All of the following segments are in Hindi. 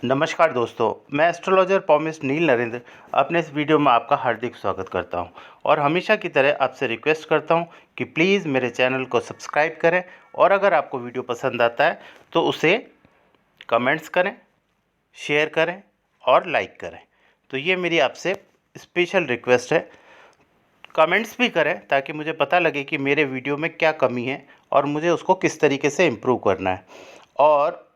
नमस्कार दोस्तों, मैं एस्ट्रोलॉजर पॉमिस्ट नील नरेंद्र अपने इस वीडियो में आपका हार्दिक स्वागत करता हूं और हमेशा की तरह आपसे रिक्वेस्ट करता हूं कि प्लीज़ मेरे चैनल को सब्सक्राइब करें और अगर आपको वीडियो पसंद आता है तो उसे कमेंट्स करें, शेयर करें और लाइक करें। तो ये मेरी आपसे स्पेशल रिक्वेस्ट है। कमेंट्स भी करें ताकि मुझे पता लगे कि मेरे वीडियो में क्या कमी है और मुझे उसको किस तरीके से इम्प्रूव करना है। और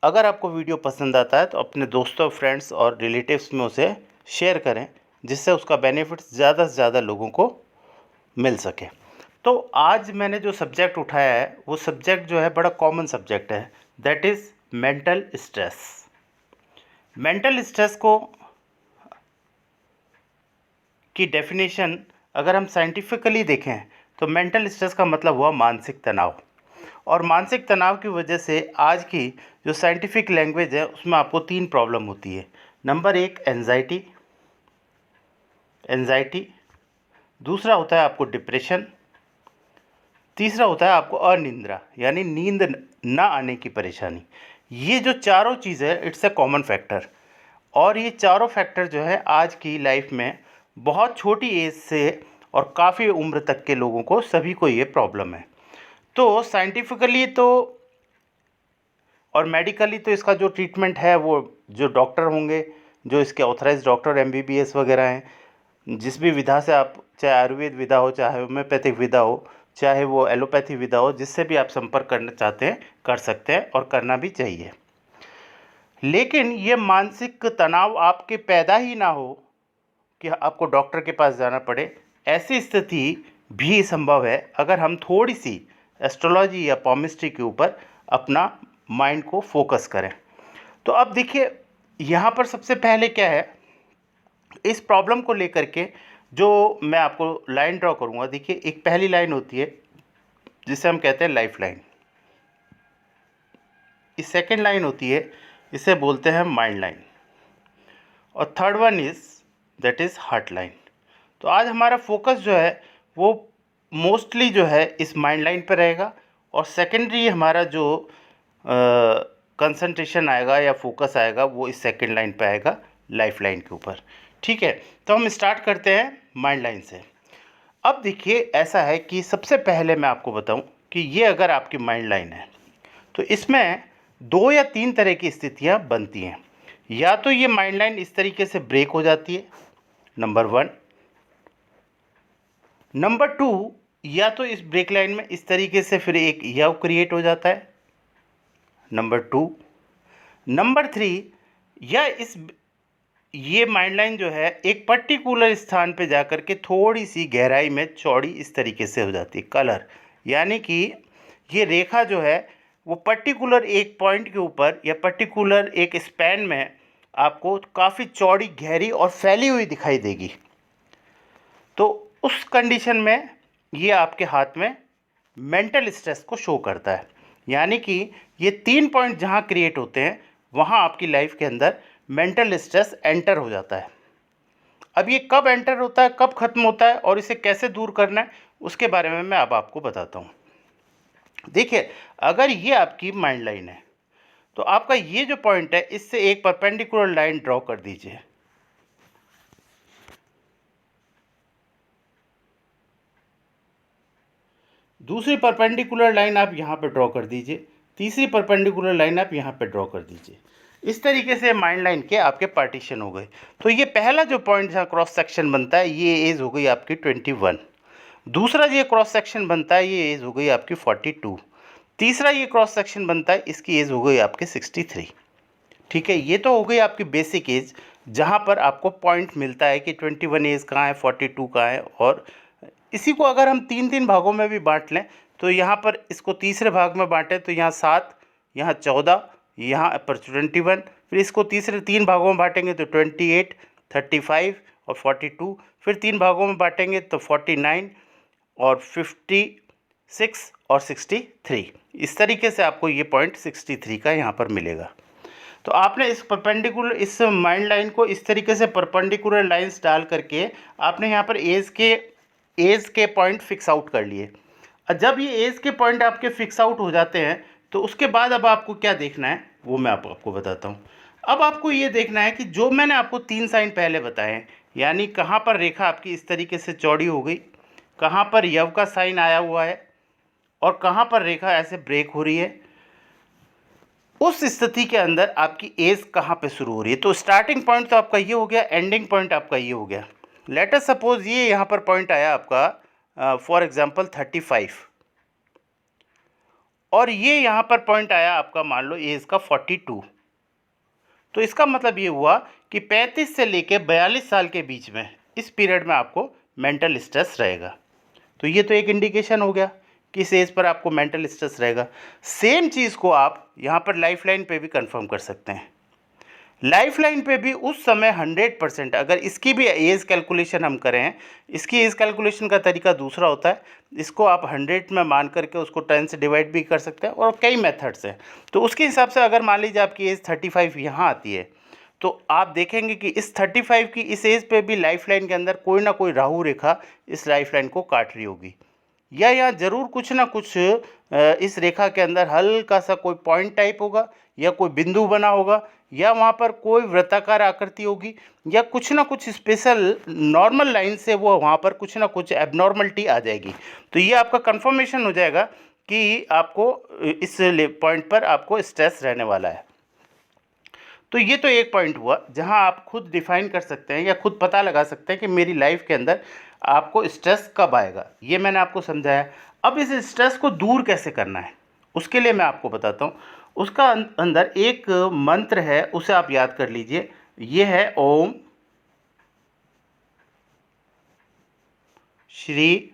अगर आपको वीडियो पसंद आता है तो अपने दोस्तों, फ्रेंड्स और रिलेटिव्स में उसे शेयर करें, जिससे उसका बेनिफिट ज़्यादा से ज़्यादा लोगों को मिल सके। तो आज मैंने जो सब्जेक्ट उठाया है वो सब्जेक्ट जो है बड़ा कॉमन सब्जेक्ट है, that is mental stress. Mental stress को की डेफिनेशन अगर हम साइंटिफिकली देखें तो मेंटल स्ट्रेस का मतलब हुआ मानसिक तनाव। और मानसिक तनाव की वजह से आज की जो साइंटिफिक लैंग्वेज है उसमें आपको 3 प्रॉब्लम होती है। नंबर 1 एंजाइटी, दूसरा होता है आपको डिप्रेशन, तीसरा होता है आपको अनिद्रा यानी नींद ना आने की परेशानी। ये जो चारों चीज़ है इट्स अ कॉमन फैक्टर। और ये चारों फैक्टर जो है आज की लाइफ में बहुत छोटी एज से और काफ़ी उम्र तक के लोगों को सभी को ये प्रॉब्लम है। तो साइंटिफिकली तो और मेडिकली तो इसका जो ट्रीटमेंट है वो जो डॉक्टर होंगे, जो इसके ऑथराइज डॉक्टर एमबीबीएस वगैरह हैं, जिस भी विधा से आप, चाहे आयुर्वेद विधा हो, चाहे होम्योपैथिक विधा हो, चाहे वो एलोपैथी विधा हो, जिससे भी आप संपर्क करना चाहते हैं कर सकते हैं और करना भी चाहिए। लेकिन ये मानसिक तनाव आपके पैदा ही ना हो कि आपको डॉक्टर के पास जाना पड़े, ऐसी स्थिति भी संभव है अगर हम थोड़ी सी एस्ट्रोलॉजी या पॉमिस्ट्री के ऊपर अपना माइंड को फोकस करें। तो अब देखिए, यहाँ पर सबसे पहले क्या है, इस प्रॉब्लम को लेकर के जो मैं आपको लाइन ड्रॉ करूँगा। देखिए, एक पहली लाइन होती है जिसे हम कहते हैं लाइफ लाइन, इस सेकेंड लाइन होती है इसे बोलते हैं माइंड लाइन, और third one is that is heart line. तो आज हमारा फोकस जो है वो मोस्टली जो है इस माइंड लाइन पर रहेगा और सेकेंडरी हमारा जो कंसंट्रेशन आएगा या फोकस आएगा वो इस सेकेंड लाइन पे आएगा, लाइफ लाइन के ऊपर। ठीक है, तो हम स्टार्ट करते हैं माइंड लाइन से। अब देखिए, ऐसा है कि सबसे पहले मैं आपको बताऊं कि ये अगर आपकी माइंड लाइन है तो इसमें 2 या 3 तरह की स्थितियां बनती हैं। या तो ये माइंड लाइन इस तरीके से ब्रेक हो जाती है, नंबर 1। नंबर 2, या तो इस ब्रेक लाइन में इस तरीके से फिर एक यव क्रिएट हो जाता है, नंबर 2। नंबर 3, या इस ये माइंड लाइन जो है एक पर्टिकुलर स्थान पे जाकर के थोड़ी सी गहराई में चौड़ी इस तरीके से हो जाती है, कलर, यानी कि ये रेखा जो है वो पर्टिकुलर एक पॉइंट के ऊपर या पर्टिकुलर एक स्पैन में आपको काफ़ी चौड़ी, गहरी और फैली हुई दिखाई देगी। तो उस कंडीशन में ये आपके हाथ में मेंटल स्ट्रेस को शो करता है। यानी कि ये 3 पॉइंट जहाँ क्रिएट होते हैं वहाँ आपकी लाइफ के अंदर मेंटल स्ट्रेस एंटर हो जाता है। अब ये कब एंटर होता है, कब ख़त्म होता है और इसे कैसे दूर करना है, उसके बारे में मैं अब आपको बताता हूँ। देखिए, अगर ये आपकी माइंड लाइन है तो आपका ये जो पॉइंट है इससे एक परपेंडिकुलर लाइन ड्रॉ कर दीजिए। दूसरी परपेंडिकुलर लाइन आप यहाँ पे ड्रॉ कर दीजिए, तीसरी परपेंडिकुलर लाइन आप यहाँ पे ड्रॉ कर दीजिए। इस तरीके से माइंड लाइन के आपके पार्टीशन हो गए। तो ये पहला जो पॉइंट जहाँ क्रॉस सेक्शन बनता है ये एज हो गई आपकी 21। दूसरा ये क्रॉस सेक्शन बनता है ये एज हो गई आपकी 42। तीसरा ये क्रॉस सेक्शन बनता है इसकी एज हो गई आपकी 63। ठीक है, ये तो हो गई आपकी बेसिक एज जहाँ पर आपको पॉइंट मिलता है कि 21 एज कहाँ है, 42 कहाँ है। और इसी को अगर हम 3-3 भागों में भी बांट लें तो यहाँ पर इसको तीसरे भाग में बांटें तो यहाँ 7, यहाँ 14, यहाँ पर 21, फिर इसको तीसरे 3 भागों में बांटेंगे तो 28, 35 और 42, फिर 3 भागों में बांटेंगे तो 49 और 56 और 63। इस तरीके से आपको ये पॉइंट 63 का यहाँ पर मिलेगा। तो आपने इस माइंड लाइन को इस तरीके से परपेंडिकुलर लाइंस डाल करके आपने यहाँ पर एज के पॉइंट फिक्स आउट कर लिए। जब ये एज के पॉइंट आपके फिक्स आउट हो जाते हैं तो उसके बाद अब आपको क्या देखना है वो मैं आपको बताता हूँ। अब आपको ये देखना है कि जो मैंने आपको 3 साइन पहले बताए हैं, यानी कहाँ पर रेखा आपकी इस तरीके से चौड़ी हो गई, कहाँ पर यव का साइन आया हुआ है और कहाँ पर रेखा ऐसे ब्रेक हो रही है, उस स्थिति के अंदर आपकी एज कहाँ पे शुरू हो रही है। तो स्टार्टिंग पॉइंट तो आपका ये हो गया, एंडिंग पॉइंट आपका ये हो गया। लेट अस सपोज ये यहाँ पर पॉइंट आया आपका फॉर एग्जांपल 35 और ये यहाँ पर पॉइंट आया आपका मान लो एज का 42। तो इसका मतलब ये हुआ कि 35 से लेके 42 साल के बीच में इस पीरियड में आपको मेंटल स्ट्रेस रहेगा। तो ये तो एक इंडिकेशन हो गया कि इस एज पर आपको मेंटल स्ट्रेस रहेगा। सेम चीज़ को आप यहाँ पर लाइफ लाइन पर भी कंफर्म कर सकते हैं। लाइफ लाइन पे भी उस समय 100%, अगर इसकी भी एज कैलकुलेशन हम करें, इसकी एज कैलकुलेशन का तरीका दूसरा होता है। इसको आप 100 में मान करके उसको 10 से डिवाइड भी कर सकते हैं और कई मेथड्स हैं। तो उसके हिसाब से अगर मान लीजिए आपकी एज 35 यहाँ आती है तो आप देखेंगे कि इस 35 की इस एज पे भी लाइफ लाइन के अंदर कोई ना कोई राहु रेखा इस लाइफ लाइन को काट रही होगी, या यहाँ ज़रूर कुछ ना कुछ इस रेखा के अंदर हल्का सा कोई पॉइंट टाइप होगा या कोई बिंदु बना होगा या वहाँ पर कोई वृत्ताकार आकृति होगी या कुछ ना कुछ स्पेशल नॉर्मल लाइन से वो वहाँ पर कुछ ना कुछ एबनॉर्मलिटी आ जाएगी। तो ये आपका कंफर्मेशन हो जाएगा कि आपको इस पॉइंट पर आपको स्ट्रेस रहने वाला है। तो ये तो एक पॉइंट हुआ जहाँ आप खुद डिफाइन कर सकते हैं या खुद पता लगा सकते हैं कि मेरी लाइफ के अंदर आपको स्ट्रेस कब आएगा, ये मैंने आपको समझाया। अब इस स्ट्रेस को दूर कैसे करना है उसके लिए मैं आपको बताता हूँ। उसका अंदर एक मंत्र है, उसे आप याद कर लीजिए। ये है ओम श्री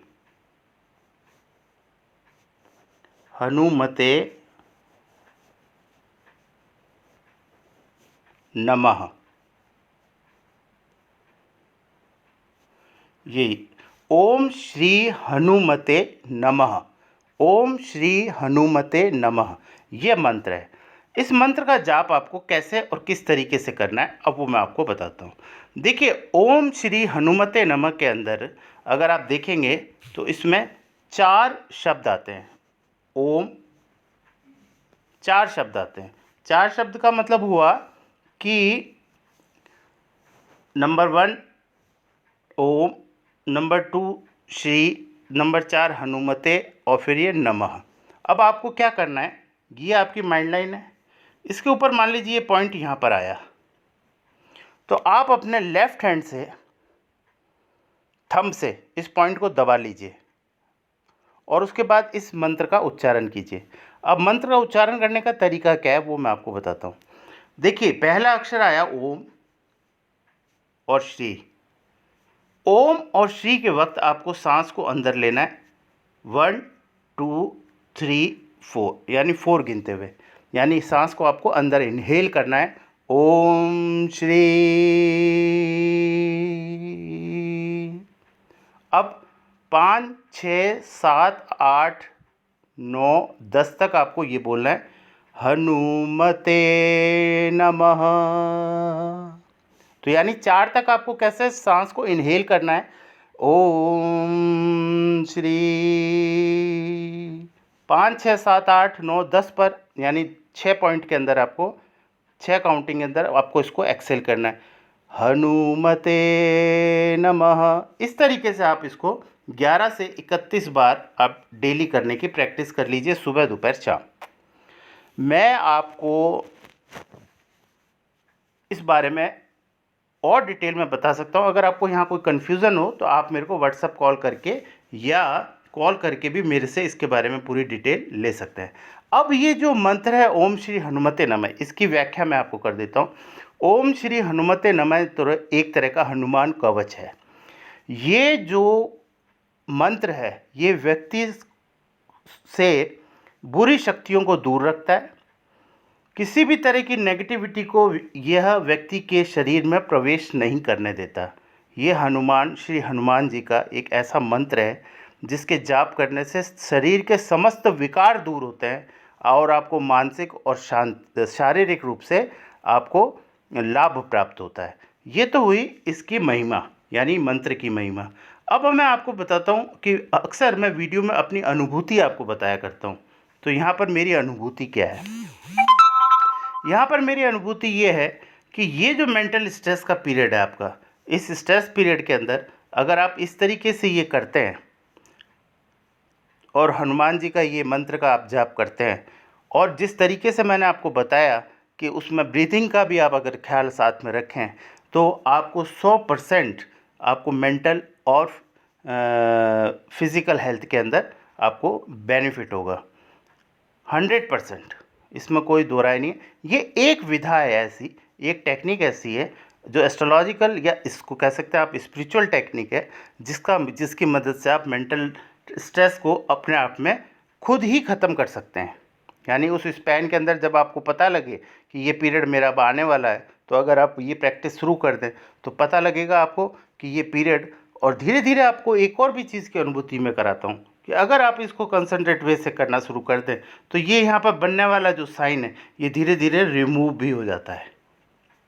हनुमते नमः। ये ओम श्री हनुमते नमः, ओम श्री हनुमते नमः, ये मंत्र है। इस मंत्र का जाप आपको कैसे और किस तरीके से करना है अब वो मैं आपको बताता हूँ। देखिए, ओम श्री हनुमते नमः के अंदर अगर आप देखेंगे तो इसमें 4 शब्द आते हैं। ओम 4 शब्द आते हैं। 4 शब्द का मतलब हुआ कि नंबर 1 ओम, नंबर 2 श्री, नंबर 4 हनुमते और फिर ये नमः। अब आपको क्या करना है, ये आपकी माइंड लाइन है, इसके ऊपर मान लीजिए ये पॉइंट यहाँ पर आया तो आप अपने लेफ्ट हैंड से थंब से इस पॉइंट को दबा लीजिए और उसके बाद इस मंत्र का उच्चारण कीजिए। अब मंत्र का उच्चारण करने का तरीका क्या है वो मैं आपको बताता हूँ। देखिए, पहला अक्षर आया ओम और श्री। ओम और श्री के वक्त आपको सांस को अंदर लेना है 1 2 3 4, यानी 4 गिनते हुए, यानी सांस को आपको अंदर इनहेल करना है। ओम श्री। अब 5 6 7 8 9 10 तक आपको ये बोलना है हनुमते नमः। तो यानी 4 तक आपको कैसे सांस को इनहेल करना है, ओम श्री। 5 6 7 8 9 10 पर, यानी 6 पॉइंट के अंदर आपको 6 काउंटिंग के अंदर आपको इसको एक्सेल करना है, हनुमते नमः। इस तरीके से आप इसको 11 से 31 बार आप डेली करने की प्रैक्टिस कर लीजिए, सुबह दोपहर शाम। मैं आपको इस बारे में और डिटेल में बता सकता हूँ। अगर आपको यहाँ कोई कन्फ्यूज़न हो तो आप मेरे को व्हाट्सअप कॉल करके या कॉल करके भी मेरे से इसके बारे में पूरी डिटेल ले सकते हैं। अब ये जो मंत्र है ओम श्री हनुमते नमः, इसकी व्याख्या मैं आपको कर देता हूँ। ओम श्री हनुमते नमः तो एक तरह का हनुमान कवच है। ये जो मंत्र है ये व्यक्ति से बुरी शक्तियों को दूर रखता है, किसी भी तरह की नेगेटिविटी को यह व्यक्ति के शरीर में प्रवेश नहीं करने देता। ये हनुमान श्री हनुमान जी का एक ऐसा मंत्र है जिसके जाप करने से शरीर के समस्त विकार दूर होते हैं और आपको मानसिक और शारीरिक रूप से आपको लाभ प्राप्त होता है। ये तो हुई इसकी महिमा, यानी मंत्र की महिमा। अब मैं आपको बताता हूँ कि अक्सर मैं वीडियो में अपनी अनुभूति आपको बताया करता हूँ तो यहाँ पर मेरी अनुभूति क्या है? यहाँ पर मेरी अनुभूति ये है कि ये जो मेंटल स्ट्रेस का पीरियड है आपका, इस स्ट्रेस पीरियड के अंदर अगर आप इस तरीके से ये करते हैं और हनुमान जी का ये मंत्र का आप जाप करते हैं, और जिस तरीके से मैंने आपको बताया कि उसमें ब्रीथिंग का भी आप अगर ख्याल साथ में रखें, तो आपको 100% आपको मेंटल और फिज़िकल हेल्थ के अंदर आपको बेनिफिट होगा 100%। इसमें कोई दो राय नहीं है। ये एक विधा है ऐसी, एक टेक्निक ऐसी है जो एस्ट्रोलॉजिकल या इसको कह सकते हैं आप स्पिरिचुअल टेक्निक है, जिसकी मदद से आप मेंटल स्ट्रेस को अपने आप में खुद ही ख़त्म कर सकते हैं। यानी उस स्पैन के अंदर जब आपको पता लगे कि ये पीरियड मेरा अब आने वाला है, तो अगर आप ये प्रैक्टिस शुरू कर दें तो पता लगेगा आपको कि ये पीरियड, और धीरे धीरे आपको एक और भी चीज़ की अनुभूति में कराता हूँ कि अगर आप इसको कंसंट्रेट वे से करना शुरू कर दें तो ये यहाँ पर बनने वाला जो साइन है ये धीरे धीरे रिमूव भी हो जाता है।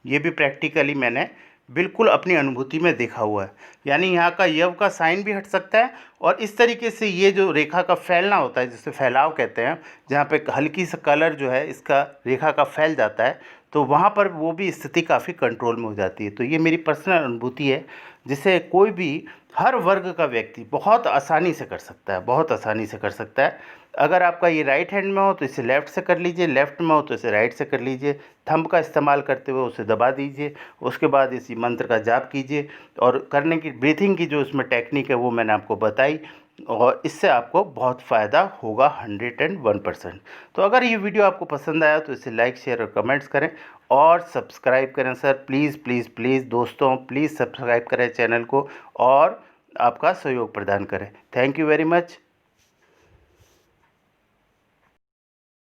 ये भी प्रैक्टिकली मैंने बिल्कुल अपनी अनुभूति में देखा हुआ है। यानी यहाँ का यव का साइन भी हट सकता है, और इस तरीके से ये जो रेखा का फैलना होता है, जिसे फैलाव कहते हैं, जहाँ पे हल्की सा कलर जो है इसका रेखा का फैल जाता है, तो वहाँ पर वो भी स्थिति काफ़ी कंट्रोल में हो जाती है। तो ये मेरी पर्सनल अनुभूति है, जिसे कोई भी हर वर्ग का व्यक्ति बहुत आसानी से कर सकता है, बहुत आसानी से कर सकता है। अगर आपका ये राइट हैंड में हो तो इसे लेफ़्ट से कर लीजिए, लेफ़्ट में हो तो इसे राइट से कर लीजिए, थंब का इस्तेमाल करते हुए उसे दबा दीजिए, उसके बाद इसी मंत्र का जाप कीजिए, और करने की ब्रीथिंग की जो इसमें टेक्निक है वो मैंने आपको बताई, और इससे आपको बहुत फ़ायदा होगा 101%। तो अगर ये वीडियो आपको पसंद आया तो इसे लाइक, शेयर और कमेंट्स करें, और सब्सक्राइब करें सर, प्लीज़ प्लीज़ प्लीज़ दोस्तों, प्लीज़ सब्सक्राइब करें चैनल को और आपका सहयोग प्रदान करें। Thank you very much.